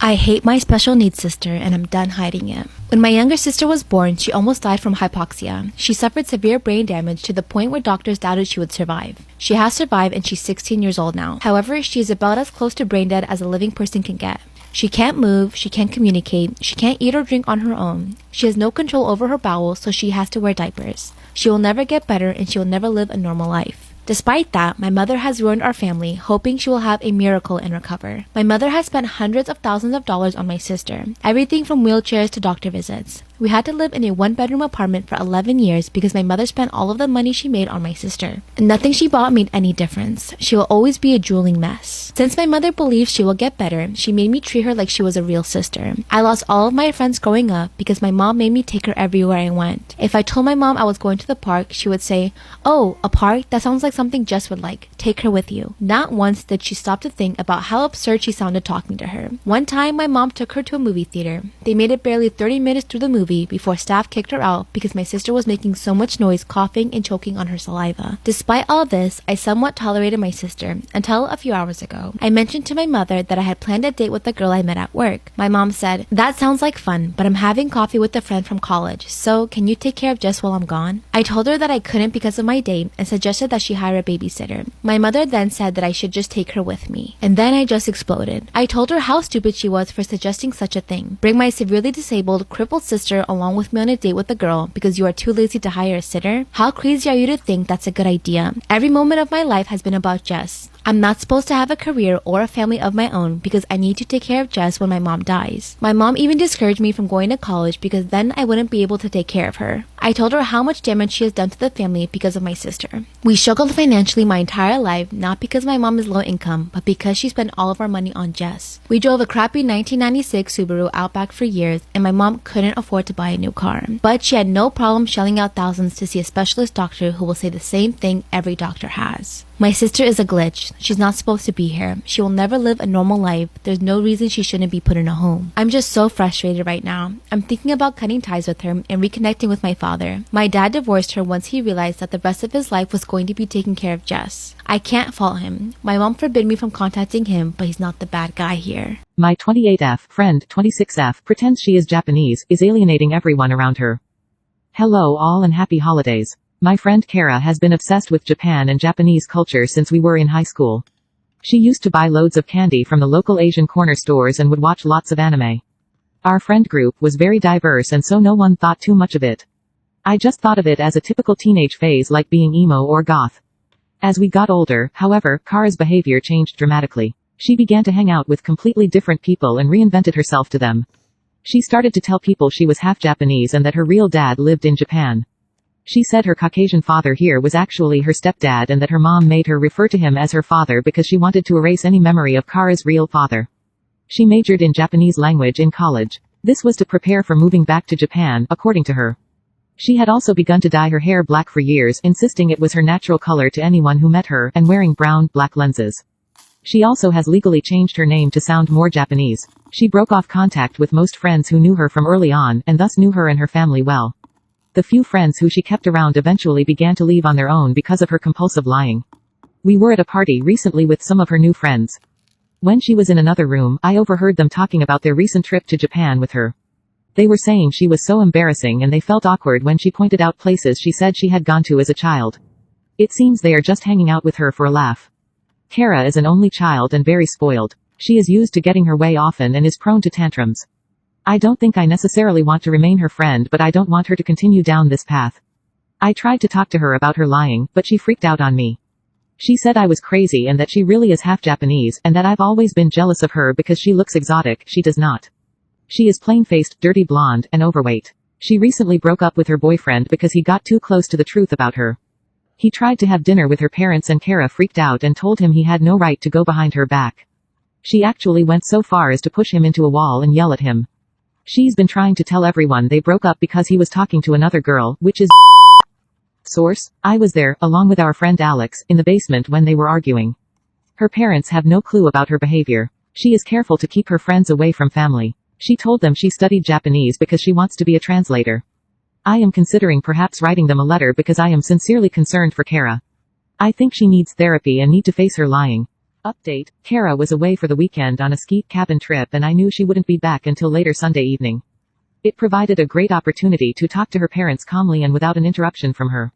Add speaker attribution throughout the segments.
Speaker 1: I hate my special needs sister and I'm done hiding it. When my younger sister was born, she almost died from hypoxia. She suffered severe brain damage to the point where doctors doubted she would survive. She has survived and she's 16 years old now. However, she is about as close to brain dead as a living person can get. She can't move, she can't communicate, she can't eat or drink on her own. She has no control over her bowels, so she has to wear diapers. She will never get better and she will never live a normal life. Despite that, my mother has ruined our family, hoping she will have a miracle and recover. My mother has spent hundreds of thousands of dollars on my sister, everything from wheelchairs to doctor visits. We had to live in a one-bedroom apartment for 11 years because my mother spent all of the money she made on my sister. Nothing she bought made any difference. She will always be a drooling mess. Since my mother believes she will get better, she made me treat her like she was a real sister. I lost all of my friends growing up because my mom made me take her everywhere I went. If I told my mom I was going to the park, she would say, "Oh, a park? That sounds like something Jess would like. Take her with you." Not once did she stop to think about how absurd she sounded talking to her. One time, my mom took her to a movie theater. They made it barely 30 minutes through the movie before staff kicked her out because my sister was making so much noise coughing and choking on her saliva. Despite all this, I somewhat tolerated my sister until a few hours ago. I mentioned to my mother that I had planned a date with the girl I met at work. My mom said, "That sounds like fun, but I'm having coffee with a friend from college, so can you take care of Jess while I'm gone?" I told her that I couldn't because of my date and suggested that she hire a babysitter. My mother then said that I should just take her with me. And then I just exploded. I told her how stupid she was for suggesting such a thing. Bring my severely disabled, crippled sister along with me on a date with a girl because you are too lazy to hire a sitter? How crazy are you to think that's a good idea? Every moment of my life has been about Jess. I'm not supposed to have a career or a family of my own because I need to take care of Jess when my mom dies. My mom even discouraged me from going to college because then I wouldn't be able to take care of her. I told her how much damage she has done to the family because of my sister. We struggled financially my entire life, not because my mom is low income, but because she spent all of our money on Jess. We drove a crappy 1996 Subaru Outback for years, and my mom couldn't afford to buy a new car. But she had no problem shelling out thousands to see a specialist doctor who will say the same thing every doctor has. My sister is a glitch. She's not supposed to be here. She will never live a normal life. There's no reason she shouldn't be put in a home. I'm just so frustrated right now. I'm thinking about cutting ties with her and reconnecting with my father. My dad divorced her once he realized that the rest of his life was going to be taking care of Jess. I can't fault him. My mom forbid me from contacting him, but he's not the bad guy here.
Speaker 2: My 28F friend 26F pretends she is Japanese, is alienating everyone around her. Hello all and happy holidays. My friend Kara has been obsessed with Japan and Japanese culture since we were in high school. She used to buy loads of candy from the local Asian corner stores and would watch lots of anime. Our friend group was very diverse and so no one thought too much of it. I just thought of it as a typical teenage phase like being emo or goth. As we got older, however, Kara's behavior changed dramatically. She began to hang out with completely different people and reinvented herself to them. She started to tell people she was half Japanese and that her real dad lived in Japan. She said her Caucasian father here was actually her stepdad and that her mom made her refer to him as her father because she wanted to erase any memory of Kara's real father. She majored in Japanese language in college. This was to prepare for moving back to Japan, according to her. She had also begun to dye her hair black for years, insisting it was her natural color to anyone who met her, and wearing brown, black lenses. She also has legally changed her name to sound more Japanese. She broke off contact with most friends who knew her from early on, and thus knew her and her family well. The few friends who she kept around eventually began to leave on their own because of her compulsive lying. We were at a party recently with some of her new friends. When she was in another room, I overheard them talking about their recent trip to Japan with her. They were saying she was so embarrassing and they felt awkward when she pointed out places she said she had gone to as a child. It seems they are just hanging out with her for a laugh. Kara is an only child and very spoiled. She is used to getting her way often and is prone to tantrums. I don't think I necessarily want to remain her friend, but I don't want her to continue down this path. I tried to talk to her about her lying, but she freaked out on me. She said I was crazy and that she really is half Japanese, and that I've always been jealous of her because she looks exotic. She does not. She is plain-faced, dirty blonde, and overweight. She recently broke up with her boyfriend because he got too close to the truth about her. He tried to have dinner with her parents and Kara freaked out and told him he had no right to go behind her back. She actually went so far as to push him into a wall and yell at him. She's been trying to tell everyone they broke up because he was talking to another girl, which is Source: I was there, along with our friend Alex, in the basement when they were arguing. Her parents have no clue about her behavior. She is careful to keep her friends away from family. She told them she studied Japanese because she wants to be a translator. I am considering perhaps writing them a letter because I am sincerely concerned for Kara. I think she needs therapy and need to face her lying. Update: Kara was away for the weekend on a ski cabin trip and I knew she wouldn't be back until later Sunday evening. It provided a great opportunity to talk to her parents calmly and without an interruption from her.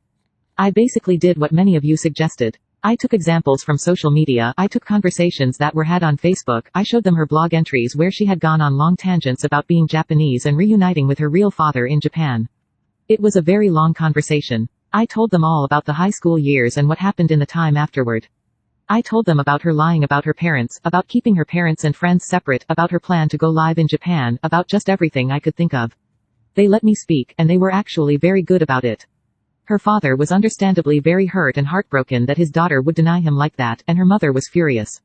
Speaker 2: I basically did what many of you suggested. I took examples from social media, I took conversations that were had on Facebook, I showed them her blog entries where she had gone on long tangents about being Japanese and reuniting with her real father in Japan. It was a very long conversation. I told them all about the high school years and what happened in the time afterward. I told them about her lying about her parents, about keeping her parents and friends separate, about her plan to go live in Japan, about just everything I could think of. They let me speak, and they were actually very good about it. Her father was understandably very hurt and heartbroken that his daughter would deny him like that, and her mother was furious.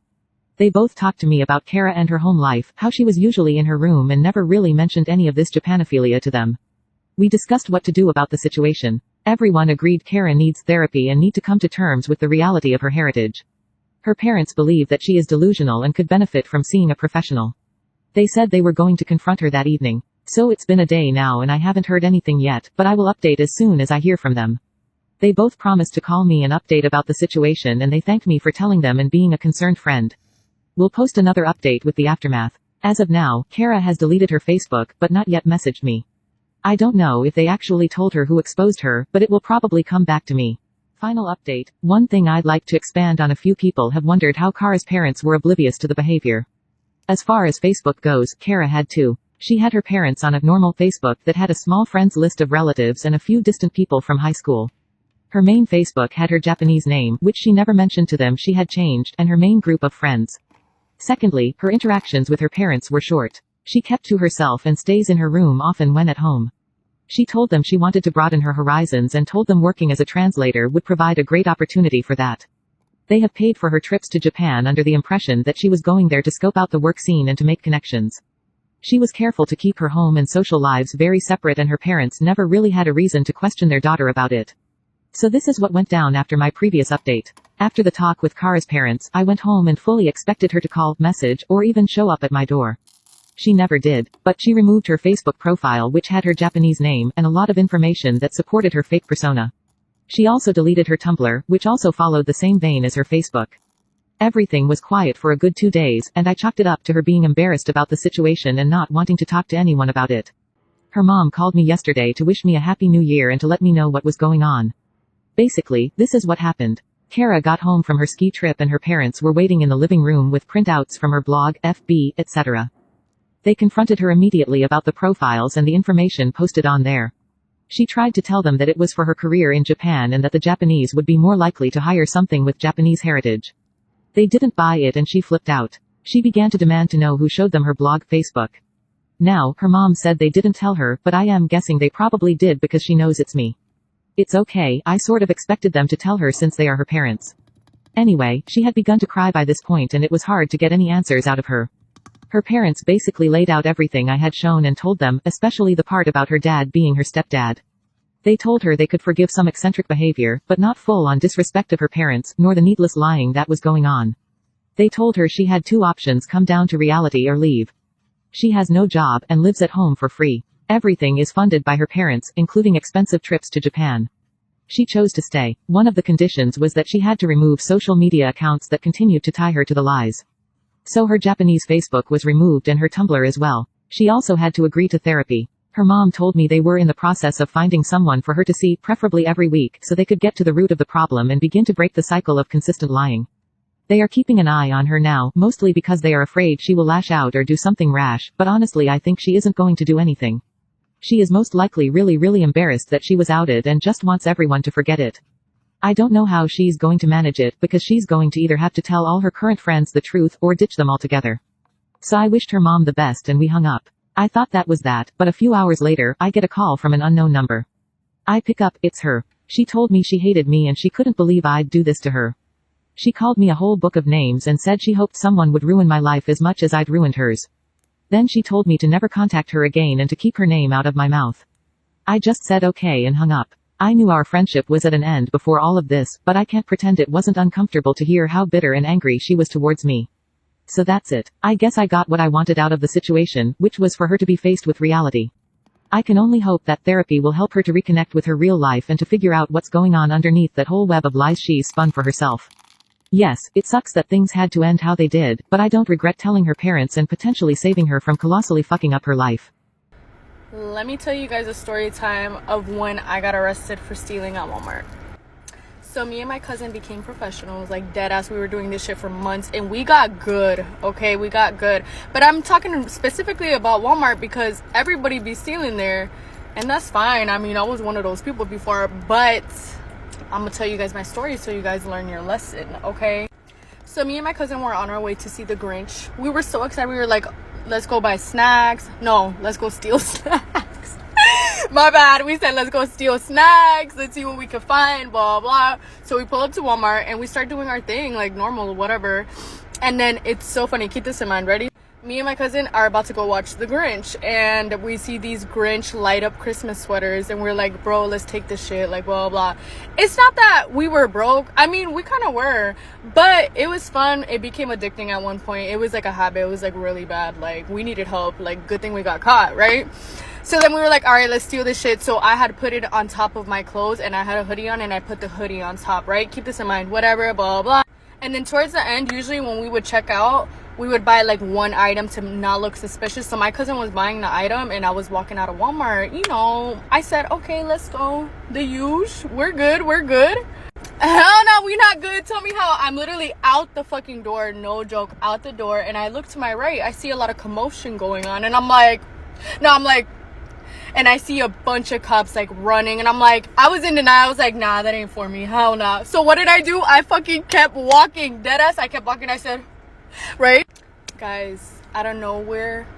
Speaker 2: They both talked to me about Kara and her home life, how she was usually in her room and never really mentioned any of this Japanophilia to them. We discussed what to do about the situation. Everyone agreed Kara needs therapy and need to come to terms with the reality of her heritage. Her parents believe that she is delusional and could benefit from seeing a professional. They said they were going to confront her that evening. So it's been a day now and I haven't heard anything yet, but I will update as soon as I hear from them. They both promised to call me and update about the situation and they thanked me for telling them and being a concerned friend. We'll post another update with the aftermath. As of now, Kara has deleted her Facebook, but not yet messaged me. I don't know if they actually told her who exposed her, but it will probably come back to me. Final update. One thing I'd like to expand on: a few people have wondered how Kara's parents were oblivious to the behavior. As far as Facebook goes, Kara had two. She had her parents on a normal Facebook that had a small friends list of relatives and a few distant people from high school. Her main Facebook had her Japanese name, which she never mentioned to them she had changed, and her main group of friends. Secondly, her interactions with her parents were short. She kept to herself and stays in her room often when at home. She told them she wanted to broaden her horizons and told them working as a translator would provide a great opportunity for that. They have paid for her trips to Japan under the impression that she was going there to scope out the work scene and to make connections. She was careful to keep her home and social lives very separate and her parents never really had a reason to question their daughter about it. So this is what went down after my previous update. After the talk with Kara's parents, I went home and fully expected her to call, message, or even show up at my door. She never did, but she removed her Facebook profile which had her Japanese name and a lot of information that supported her fake persona. She also deleted her Tumblr, which also followed the same vein as her Facebook. Everything was quiet for a good 2 days, and I chalked it up to her being embarrassed about the situation and not wanting to talk to anyone about it. Her mom called me yesterday to wish me a happy new year and to let me know what was going on. Basically, this is what happened. Kara got home from her ski trip and her parents were waiting in the living room with printouts from her blog, FB, etc. They confronted her immediately about the profiles and the information posted on there. She tried to tell them that it was for her career in Japan and that the Japanese would be more likely to hire something with Japanese heritage. They didn't buy it and she flipped out. She began to demand to know who showed them her blog Facebook. Now, her mom said they didn't tell her, but I am guessing they probably did because she knows it's me. It's okay, I sort of expected them to tell her since they are her parents. Anyway, she had begun to cry by this point and it was hard to get any answers out of her. Her parents basically laid out everything I had shown and told them, especially the part about her dad being her stepdad. They told her they could forgive some eccentric behavior, but not full-on disrespect of her parents, nor the needless lying that was going on. They told her she had two options: come down to reality or leave. She has no job, and lives at home for free. Everything is funded by her parents, including expensive trips to Japan. She chose to stay. One of the conditions was that she had to remove social media accounts that continued to tie her to the lies. So her Japanese Facebook was removed and her Tumblr as well. She also had to agree to therapy. Her mom told me they were in the process of finding someone for her to see, preferably every week, so they could get to the root of the problem and begin to break the cycle of consistent lying. They are keeping an eye on her now, mostly because they are afraid she will lash out or do something rash, but honestly I think she isn't going to do anything. She is most likely really embarrassed that she was outed and just wants everyone to forget it. I don't know how she's going to manage it, because she's going to either have to tell all her current friends the truth or ditch them altogether. So I wished her mom the best and we hung up. I thought that was that, but a few hours later, I get a call from an unknown number. I pick up, it's her. She told me she hated me and she couldn't believe I'd do this to her. She called me a whole book of names and said she hoped someone would ruin my life as much as I'd ruined hers. Then she told me to never contact her again and to keep her name out of my mouth. I just said okay and hung up. I knew our friendship was at an end before all of this, but I can't pretend it wasn't uncomfortable to hear how bitter and angry she was towards me. So that's it. I guess I got what I wanted out of the situation, which was for her to be faced with reality. I can only hope that therapy will help her to reconnect with her real life and to figure out what's going on underneath that whole web of lies she's spun for herself. Yes, it sucks that things had to end how they did, but I don't regret telling her parents and potentially saving her from colossally fucking up her life.
Speaker 3: Let me tell you guys a story time of when I got arrested for stealing at Walmart. So me and my cousin became professionals, like dead ass. We were doing this shit for months and we got good, okay? We got good. But I'm talking specifically about Walmart because everybody be stealing there and that's fine. I mean, I was one of those people before, but I'm gonna tell you guys my story so you guys learn your lesson, okay? So me and my cousin were on our way to see the Grinch. We were so excited. We were like, let's go buy snacks. No, let's go steal snacks. My bad. We said, let's go steal snacks. Let's see what we can find, blah, blah. So we pull up to Walmart and we start doing our thing, like normal, whatever. And then it's so funny. Keep this in mind. Ready? Me and my cousin are about to go watch the Grinch and we see these Grinch light up Christmas sweaters and we're like, bro, let's take this shit, like blah blah. It's not that we were broke. I mean, we kind of were, but it was fun. It became addicting at one point. It was like a habit. It was like really bad. Like we needed help. Like good thing we got caught, right? So then we were like, all right, let's steal this shit. So I had put it on top of my clothes and I had a hoodie on and I put the hoodie on top, right? Keep this in mind, whatever, blah blah. And then towards the end, usually when we would check out, we would buy like one item to not look suspicious. So my cousin was buying the item and I was walking out of Walmart. You know, I said, okay, let's go. The huge. We're good. We're good. Hell no, we not good. Tell me how. I'm literally out the fucking door. No joke. Out the door. And I look to my right. I see a lot of commotion going on. And I'm like, and I see a bunch of cops like running and I'm like, I was in denial. I was like, nah, that ain't for me. Hell nah. So what did I do? I fucking kept walking. Deadass. I kept walking. I said, right? Guys, out of nowhere,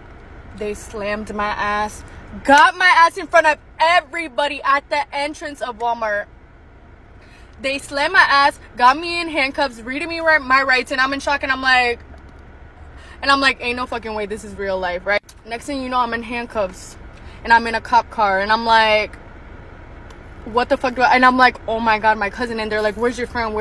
Speaker 3: they slammed my ass. Got my ass in front of everybody at the entrance of Walmart. They slammed my ass, got me in handcuffs, reading me my rights, and I'm in shock and I'm like, ain't no fucking way this is real life, right? Next thing you know, I'm in handcuffs. And I'm in a cop car and I'm like, what the fuck and I'm like, oh my god, my cousin. And they're like, where's your friend?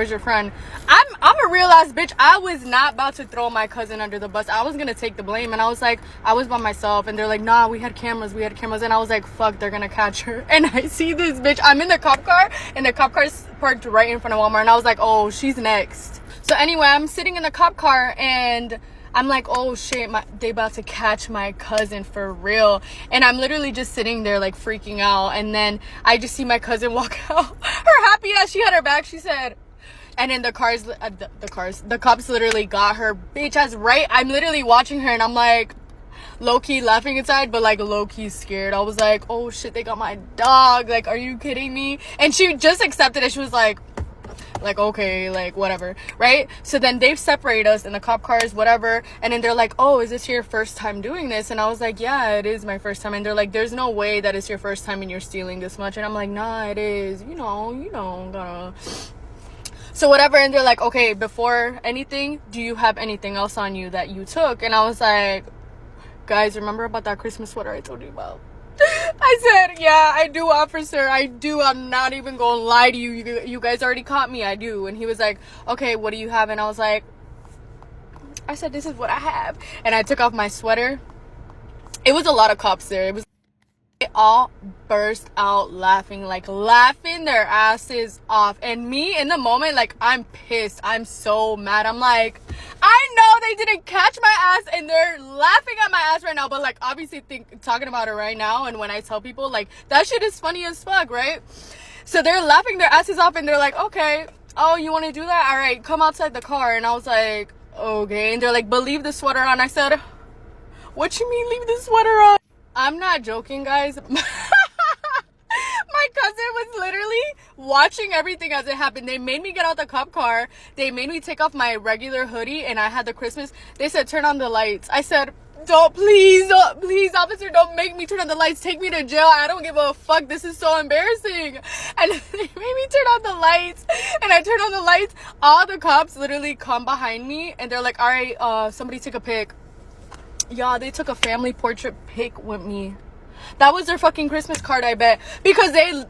Speaker 3: I'm a real ass bitch. I was not about to throw my cousin under the bus. I was gonna take the blame. And I was like, I was by myself. And they're like, nah, we had cameras. And I was like, fuck, they're gonna catch her. And I see this bitch. I'm in the cop car and the cop car's parked right in front of Walmart. And I was like, oh, she's next. So anyway, I'm sitting in the cop car and I'm like, oh shit, they about to catch my cousin for real. And I'm literally just sitting there like freaking out. And then I just see my cousin walk out. Her happy ass, she had her back, she said. And then the cops literally got her bitch ass right. I'm literally watching her and I'm like low-key laughing inside, but like low-key scared. I was like, oh shit, they got my dog. Like, are you kidding me? And she just accepted it. She was like, okay, like whatever, right? So then they've separated us in the cop cars, whatever. And then they're like, oh, is this your first time doing this? And I was like, yeah, it is my first time. And they're like, there's no way that it's your first time and you're stealing this much. And I'm like, nah, it is, you know, gotta. So whatever. And they're like, okay, before anything, do you have anything else on you that you took? And I was like, guys, remember about that Christmas sweater I told you about? I said, yeah, I do, officer. I do. I'm not even gonna lie to you. You guys already caught me. I do. And he was like, okay, what do you have? And I was like, I said, this is what I have. And I took off my sweater. It was a lot of cops there. They all burst out laughing their asses off. And me in the moment, like, I'm pissed. I'm so mad. I'm like, I know they didn't catch my ass and they're laughing at my ass right now, but like obviously talking about it right now, and when I tell people, like, that shit is funny as fuck, right? So they're laughing their asses off and they're like, okay, oh, you want to do that? All right, come outside the car. And I was like, okay. And they're like, but leave the sweater on. I said, what you mean leave the sweater on? I'm not joking, guys. My cousin was literally watching everything as it happened. They made me get out the cop car. They made me take off my regular hoodie and I had the Christmas. They said, turn on the lights. I said, please, officer, don't make me turn on the lights. Take me to jail. I don't give a fuck. This is so embarrassing. And they made me turn on the lights. And I turned on the lights. All the cops literally come behind me and they're like, all right, somebody take a pic. Y'all, they took a family portrait pic with me. That was their fucking Christmas card, I bet. Because I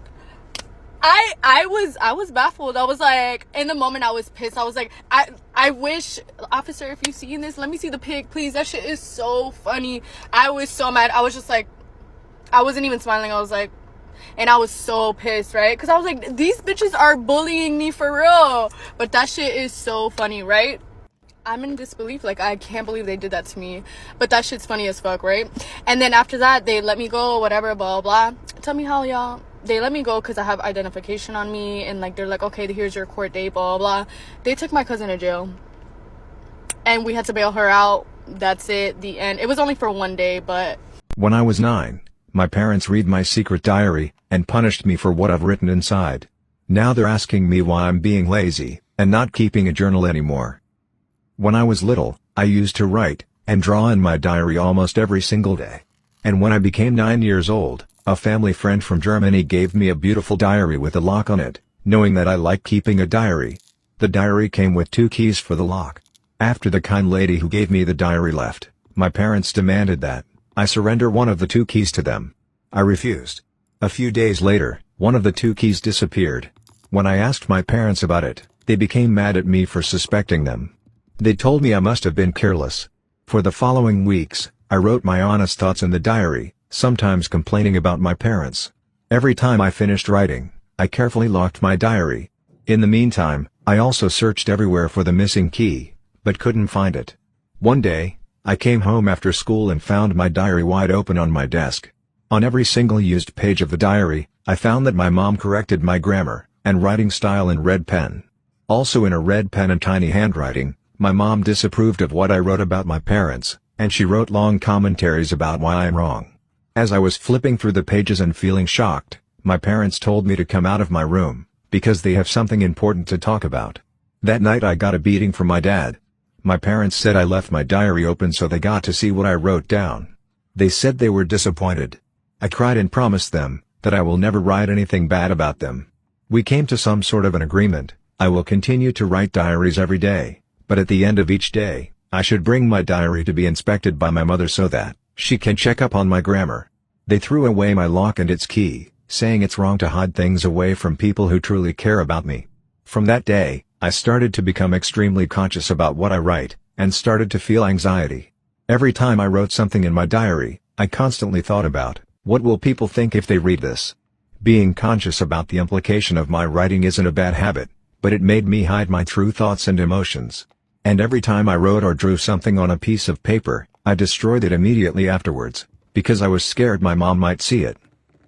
Speaker 3: was baffled. I was like, in the moment, I was pissed. I was like, I wish, officer, if you seen this, let me see the pic, please. That shit is so funny. I was so mad. I was just like, I wasn't even smiling. I was like, And I was so pissed, right? Because I was like, these bitches are bullying me for real. But that shit is so funny, right? I'm in disbelief. Like, I can't believe they did that to me. But that shit's funny as fuck, right? And then after that, they let me go, whatever, blah, blah. Tell me how, y'all. They let me go because I have identification on me. And, like, they're like, okay, here's your court date, blah, blah. They took my cousin to jail. And we had to bail her out. That's it. The end. It was only for 1 day, but...
Speaker 4: When I was 9, my parents read my secret diary and punished me for what I've written inside. Now they're asking me why I'm being lazy and not keeping a journal anymore. When I was little, I used to write and draw in my diary almost every single day. And when I became 9 years old, a family friend from Germany gave me a beautiful diary with a lock on it, knowing that I like keeping a diary. The diary came with 2 keys for the lock. After the kind lady who gave me the diary left, my parents demanded that I surrender one of the 2 keys to them. I refused. A few days later, one of the 2 keys disappeared. When I asked my parents about it, they became mad at me for suspecting them. They told me I must have been careless. For the following weeks, I wrote my honest thoughts in the diary, sometimes complaining about my parents. Every time I finished writing, I carefully locked my diary. In the meantime, I also searched everywhere for the missing key, but couldn't find it. One day, I came home after school and found my diary wide open on my desk. On every single used page of the diary, I found that my mom corrected my grammar and writing style in red pen. Also in a red pen and tiny handwriting, my mom disapproved of what I wrote about my parents, and she wrote long commentaries about why I'm wrong. As I was flipping through the pages and feeling shocked, my parents told me to come out of my room, because they have something important to talk about. That night I got a beating from my dad. My parents said I left my diary open so they got to see what I wrote down. They said they were disappointed. I cried and promised them that I will never write anything bad about them. We came to some sort of an agreement. I will continue to write diaries every day, but at the end of each day, I should bring my diary to be inspected by my mother so that she can check up on my grammar. They threw away my lock and its key, saying it's wrong to hide things away from people who truly care about me. From that day, I started to become extremely conscious about what I write, and started to feel anxiety. Every time I wrote something in my diary, I constantly thought about, what will people think if they read this? Being conscious about the implication of my writing isn't a bad habit, but it made me hide my true thoughts and emotions. And every time I wrote or drew something on a piece of paper, I destroyed it immediately afterwards, because I was scared my mom might see it.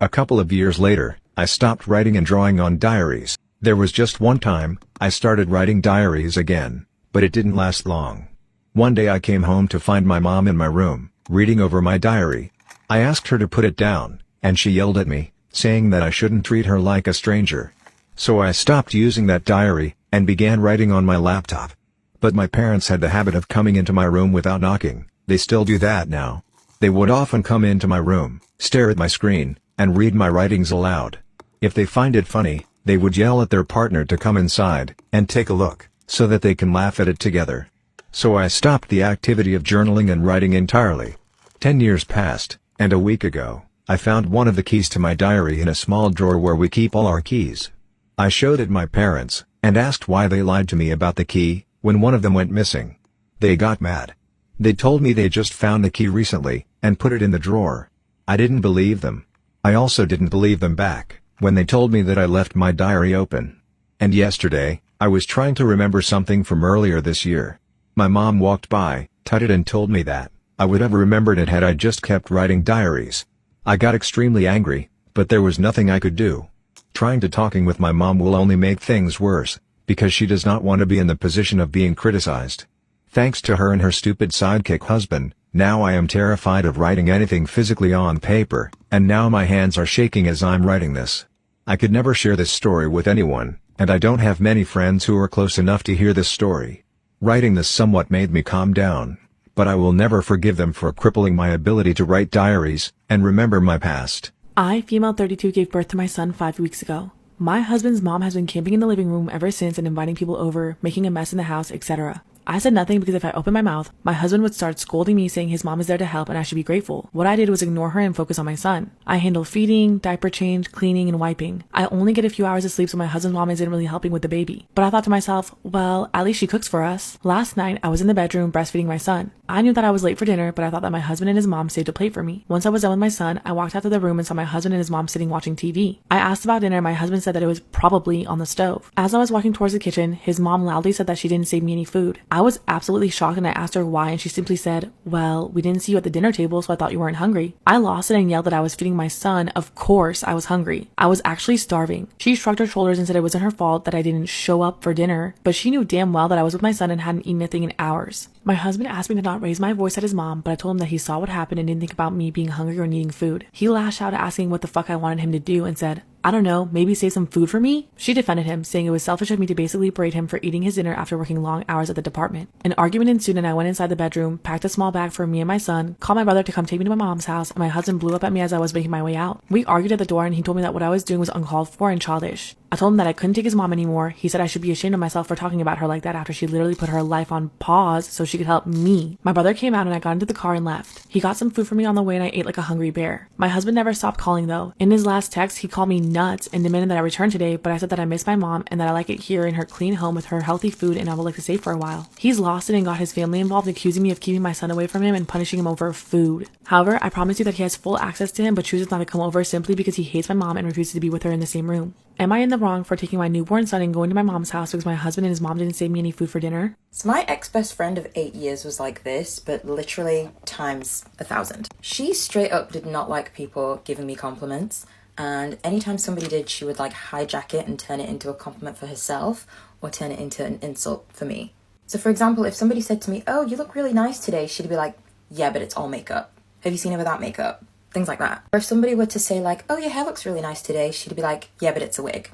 Speaker 4: A couple of years later, I stopped writing and drawing on diaries. There was just one time, I started writing diaries again, but it didn't last long. One day I came home to find my mom in my room, reading over my diary. I asked her to put it down, and she yelled at me, saying that I shouldn't treat her like a stranger. So I stopped using that diary, and began writing on my laptop. But my parents had the habit of coming into my room without knocking. They still do that now. They would often come into my room, stare at my screen, and read my writings aloud. If they find it funny, they would yell at their partner to come inside and take a look, so that they can laugh at it together. So I stopped the activity of journaling and writing entirely. 10 years passed, and a week ago, I found one of the keys to my diary in a small drawer where we keep all our keys. I showed it my parents, and asked why they lied to me about the key, when one of them went missing. They got mad. They told me they just found the key recently, and put it in the drawer. I didn't believe them. I also didn't believe them back when they told me that I left my diary open. And yesterday, I was trying to remember something from earlier this year. My mom walked by, tutted and told me that I would have remembered it had I just kept writing diaries. I got extremely angry, but there was nothing I could do. Trying to talking with my mom will only make things worse, because she does not want to be in the position of being criticized. Thanks to her and her stupid sidekick husband, now I am terrified of writing anything physically on paper, and now my hands are shaking as I'm writing this. I could never share this story with anyone, and I don't have many friends who are close enough to hear this story. Writing this somewhat made me calm down, but I will never forgive them for crippling my ability to write diaries and remember my past.
Speaker 5: I, female 32, gave birth to my son 5 weeks ago. My husband's mom has been camping in the living room ever since and inviting people over, making a mess in the house, etc. I said nothing because if I opened my mouth, my husband would start scolding me saying his mom is there to help and I should be grateful. What I did was ignore her and focus on my son. I handle feeding, diaper change, cleaning, and wiping. I only get a few hours of sleep so my husband's mom isn't really helping with the baby. But I thought to myself, well, at least she cooks for us. Last night, I was in the bedroom breastfeeding my son. I knew that I was late for dinner, but I thought that my husband and his mom saved a plate for me. Once I was done with my son, I walked out to the room and saw my husband and his mom sitting watching TV. I asked about dinner and my husband said that it was probably on the stove. As I was walking towards the kitchen, his mom loudly said that she didn't save me any food. I was absolutely shocked and I asked her why and she simply said, well, we didn't see you at the dinner table so I thought you weren't hungry. I lost it and yelled that I was feeding my son. Of course I was hungry. I was actually starving. She shrugged her shoulders and said it wasn't her fault that I didn't show up for dinner, but she knew damn well that I was with my son and hadn't eaten anything in hours. My husband asked me to not raise my voice at his mom, but I told him that he saw what happened and didn't think about me being hungry or needing food. He lashed out asking what the fuck I wanted him to do and said, I don't know, maybe save some food for me? She defended him, saying it was selfish of me to basically berate him for eating his dinner after working long hours at the department. An argument ensued and I went inside the bedroom, packed a small bag for me and my son, called my brother to come take me to my mom's house, and my husband blew up at me as I was making my way out. We argued at the door and he told me that what I was doing was uncalled for and childish. I told him that I couldn't take his mom anymore. He said I should be ashamed of myself for talking about her like that after she literally put her life on pause so she could help me. My brother came out and I got into the car and left. He got some food for me on the way and I ate like a hungry bear. My husband never stopped calling though. In his last text, he called me nuts and demanded that I return today, but I said that I miss my mom and that I like it here in her clean home with her healthy food and I would like to stay for a while. He's lost it and got his family involved, accusing me of keeping my son away from him and punishing him over food. However, I promise you that he has full access to him but chooses not to come over simply because he hates my mom and refuses to be with her in the same room. Am I in the wrong for taking my newborn son and going to my mom's house because my husband and his mom didn't save me any food for dinner?
Speaker 6: So my ex-best friend of 8 years was like this, but literally times 1,000. She straight up did not like people giving me compliments, and anytime somebody did, she would like hijack it and turn it into a compliment for herself or turn it into an insult for me. So for example, if somebody said to me, oh, you look really nice today, she'd be like, yeah, but it's all makeup. Have you seen her without makeup? Things like that. Or if somebody were to say like, oh, your hair looks really nice today, she'd be like, yeah, but it's a wig.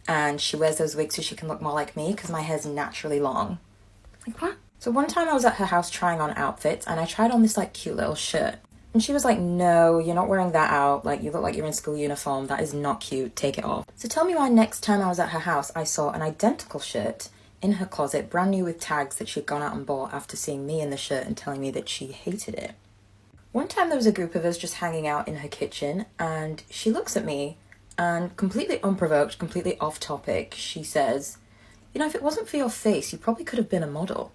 Speaker 6: And she wears those wigs so she can look more like me because my hair's naturally long. Like, what? So one time I was at her house trying on outfits and I tried on this like cute little shirt. And she was like, no, you're not wearing that out. Like, you look like you're in school uniform. That is not cute. Take it off. So tell me why next time I was at her house, I saw an identical shirt in her closet, brand new with tags that she'd gone out and bought after seeing me in the shirt and telling me that she hated it. One time there was a group of us just hanging out in her kitchen and she looks at me and completely unprovoked, completely off topic, she says, you know, if it wasn't for your face, you probably could have been a model.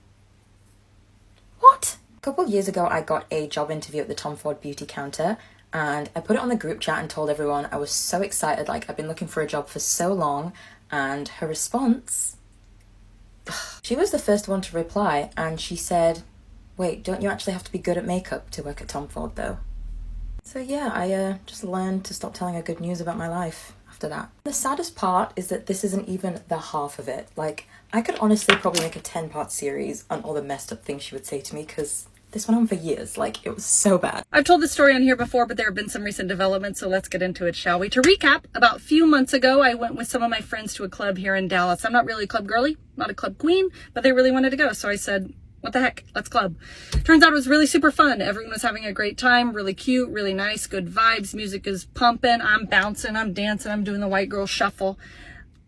Speaker 6: What? A couple of years ago, I got a job interview at the Tom Ford beauty counter and I put it on the group chat and told everyone I was so excited, like I've been looking for a job for so long, and her response, she was the first one to reply and she said, wait, don't you actually have to be good at makeup to work at Tom Ford though? So yeah, I just learned to stop telling her good news about my life after that. The saddest part is that this isn't even the half of it. Like, I could honestly probably make a 10-part series on all the messed up things she would say to me because this went on for years. Like, it was so bad.
Speaker 7: I've told this story on here before, but there have been some recent developments, so let's get into it, shall we? To recap, about a few months ago, I went with some of my friends to a club here in Dallas. I'm not really a club girly, not a club queen, but they really wanted to go, so I said, what the heck, let's club. Turns out it was really super fun. Everyone was having a great time, really cute, really nice, good vibes. Music is pumping, I'm bouncing, I'm dancing, I'm doing the white girl shuffle.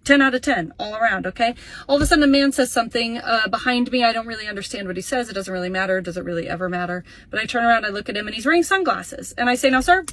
Speaker 7: 10 out of 10 all around, okay? All of a sudden a man says something behind me. I don't really understand what he says. It doesn't really matter. Does it really ever matter? But I turn around, I look at him and he's wearing sunglasses. And I say, now sir,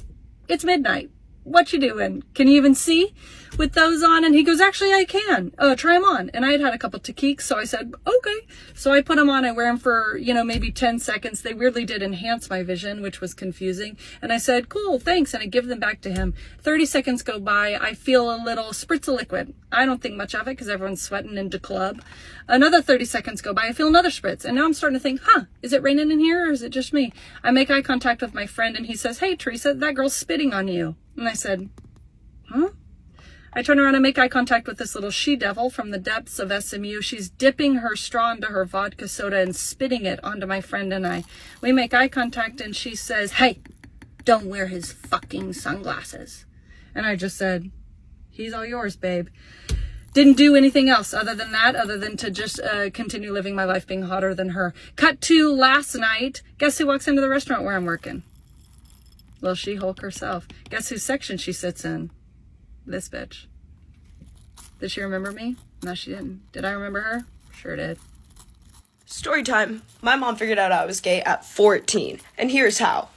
Speaker 7: it's midnight. What you doing? Can you even see with those on? And he goes, actually, I can. Try them on. And I had a couple Taquiques, so I said, okay. So I put them on. I wear them for, maybe 10 seconds. They weirdly did enhance my vision, which was confusing. And I said, cool, thanks. And I give them back to him. 30 seconds go by. I feel a little spritz of liquid. I don't think much of it because everyone's sweating into club. Another 30 seconds go by. I feel another spritz. And now I'm starting to think, is it raining in here or is it just me? I make eye contact with my friend and he says, hey, Teresa, that girl's spitting on you. And I said, huh? I turn around and make eye contact with this little she-devil from the depths of SMU. She's dipping her straw into her vodka soda and spitting it onto my friend and I. We make eye contact and she says, hey, don't wear his fucking sunglasses. And I just said, he's all yours, babe. Didn't do anything else other than that, other than to just continue living my life being hotter than her. Cut to last night. Guess who walks into the restaurant where I'm working? Little She-Hulk herself. Guess whose section she sits in? This bitch. Did she remember me? No, she didn't. Did I remember her? Sure did.
Speaker 8: Story time. My mom figured out I was gay at 14, and here's how.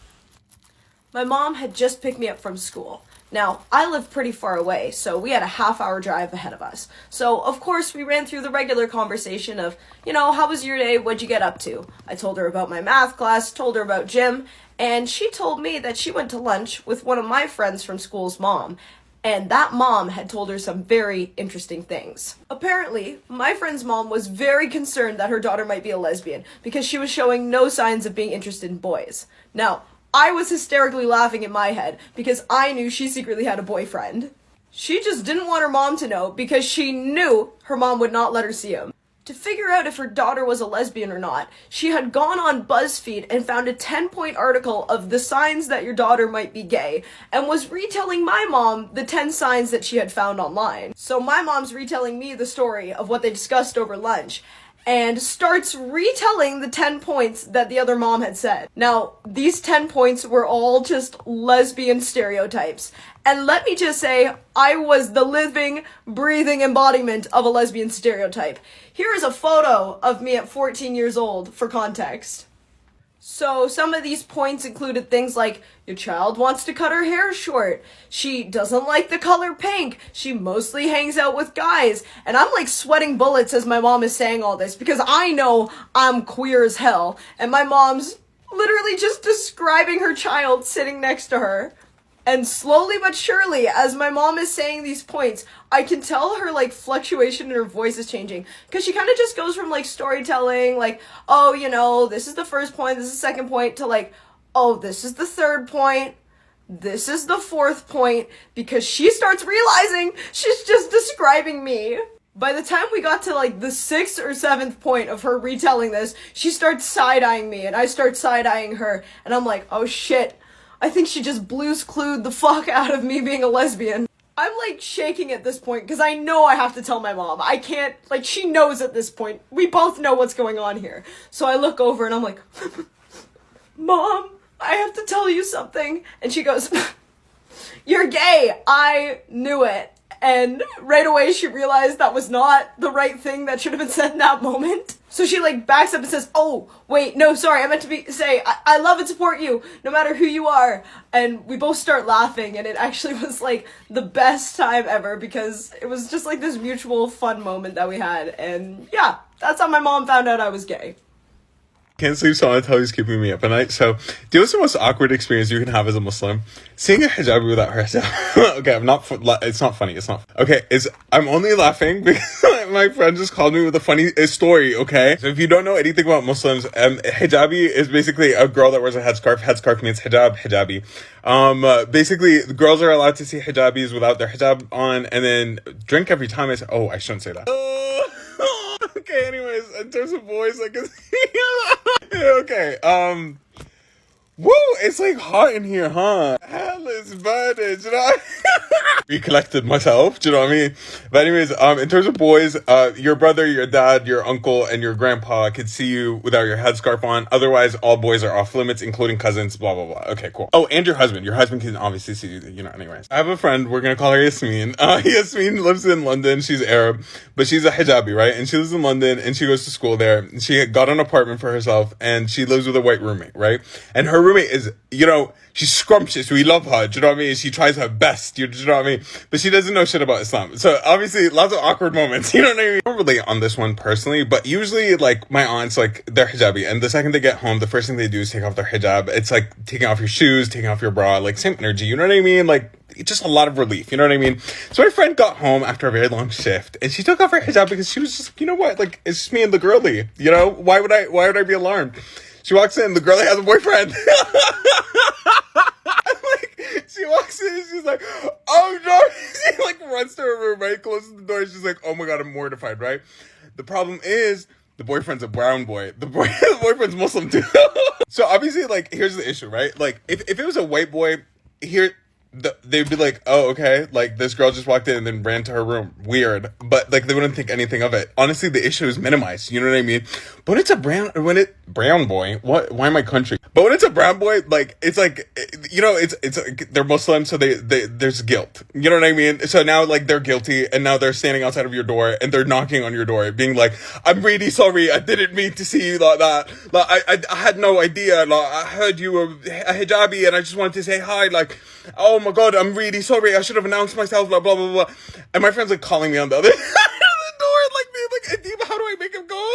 Speaker 8: My mom had just picked me up from school. Now, I live pretty far away, so we had a half-hour drive ahead of us. So, of course, we ran through the regular conversation of, how was your day? What'd you get up to? I told her about my math class, told her about gym, and she told me that she went to lunch with one of my friends from school's mom, and that mom had told her some very interesting things. Apparently, my friend's mom was very concerned that her daughter might be a lesbian because she was showing no signs of being interested in boys. Now, I was hysterically laughing in my head because I knew she secretly had a boyfriend. She just didn't want her mom to know because she knew her mom would not let her see him. To figure out if her daughter was a lesbian or not, she had gone on BuzzFeed and found a 10-point article of the signs that your daughter might be gay, and was retelling my mom the 10 signs that she had found online. So my mom's retelling me the story of what they discussed over lunch, and starts retelling the 10 points that the other mom had said. Now, these 10 points were all just lesbian stereotypes. And let me just say, I was the living, breathing embodiment of a lesbian stereotype. Here is a photo of me at 14 years old for context. So some of these points included things like, your child wants to cut her hair short, she doesn't like the color pink, she mostly hangs out with guys, and I'm like sweating bullets as my mom is saying all this because I know I'm queer as hell, and my mom's literally just describing her child sitting next to her. And slowly but surely, as my mom is saying these points, I can tell her, fluctuation in her voice is changing. Because she kind of just goes from, storytelling, this is the first point, this is the second point, to, this is the third point, this is the fourth point, because she starts realizing she's just describing me. By the time we got to, the sixth or seventh point of her retelling this, she starts side-eyeing me, and I start side-eyeing her, and I'm like, oh shit. I think she just Blue's Clued the fuck out of me being a lesbian. I'm shaking at this point because I know I have to tell my mom. I can't, she knows at this point. We both know what's going on here. So I look over and I'm like, Mom, I have to tell you something. And she goes, you're gay. I knew it. And right away she realized that was not the right thing that should have been said in that moment. So she backs up and says, oh, wait, no, sorry, I meant to say, I love and support you, no matter who you are. And we both start laughing, and it actually was the best time ever because it was just this mutual fun moment that we had. And yeah, that's how my mom found out I was gay.
Speaker 9: Can't sleep, so I tell he's keeping me up at night. So, do you know what's the most awkward experience you can have as a Muslim? Seeing a hijabi without her hijab. Okay, it's not funny. Okay, I'm only laughing because my friend just called me with a funny story, okay? So if you don't know anything about Muslims, hijabi is basically a girl that wears a headscarf. Headscarf means hijab, hijabi. Basically, the girls are allowed to see hijabis without their hijab on, and then drink every time I say, oh, I shouldn't say that. Okay, anyways, in terms of boys, I can see. Okay, woo, it's hot in here, huh? Hell is burning, you know? Recollected myself, do you know what I mean? But anyways, in terms of boys, your brother, your dad, your uncle, and your grandpa could see you without your headscarf on. Otherwise, all boys are off limits, including cousins, blah, blah, blah. Okay, cool. Oh, and your husband. Your husband can obviously see you, anyways. I have a friend, we're gonna call her Yasmin. Yasmin lives in London, she's Arab, but she's a hijabi, right? And she lives in London, and she goes to school there. She got an apartment for herself, and she lives with a white roommate, right? And her roommate is, she's scrumptious. We love her. Do you know what I mean? She tries her best. Do you know what I mean? But she doesn't know shit about Islam. So obviously, lots of awkward moments. You know what I mean? I don't relate on this one personally, but usually, my aunts, they're hijabi, and the second they get home, the first thing they do is take off their hijab. It's taking off your shoes, taking off your bra, same energy. You know what I mean? Just a lot of relief. You know what I mean? So my friend got home after a very long shift, and she took off her hijab because she was just, you know what? It's just me and the girlie. Why would I be alarmed? She walks in, the girlie has a boyfriend. She walks in and she's like, oh no. She runs to her room, right? Closes the door. She's like, oh my God, I'm mortified, right? The problem is the boyfriend's a brown boy. The boyfriend's Muslim too. So obviously, here's the issue, right? If it was a white boy, here, they'd be like, oh, okay, like this girl just walked in and then ran to her room. Weird. But like they wouldn't think anything of it. Honestly, the issue is minimized. You know what I mean? But it's a brown boy. Why am I country? But when it's a brown boy, like it's like, you know, it's they're Muslim, so they there's guilt. You know what I mean? So now like they're guilty, and now they're standing outside of your door and they're knocking on your door, being like, I'm really sorry, I didn't mean to see you like that. Like I had no idea. Like I heard you were a hijabi, and I just wanted to say hi. Like, oh my god, I'm really sorry. I should have announced myself. Blah blah blah blah. And my friend's like calling me on the other door, like being like, Adib, how do I make him go?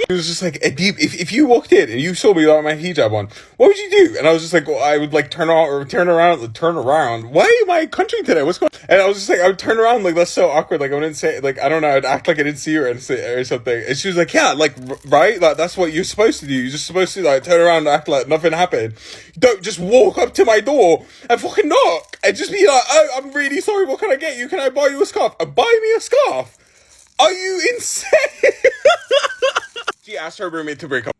Speaker 9: It was just like, Adib, if you walked in and you saw me without my hijab on, what would you do? And I was just like, well, I would like turn around. Why am I country today? What's going on? And I was just like, I would turn around, like that's so awkward. Like I wouldn't say, like I don't know, I'd act like I didn't see her and say or something. And she was like, yeah, like right, like that's what you're supposed to do. You're just supposed to like turn around and act like nothing happened. You don't just walk up to my door and fucking knock and just be like, oh, I'm really sorry. What can I get you? Can I buy you a scarf? Buy me a scarf? Are you insane? She asked her roommate to break up.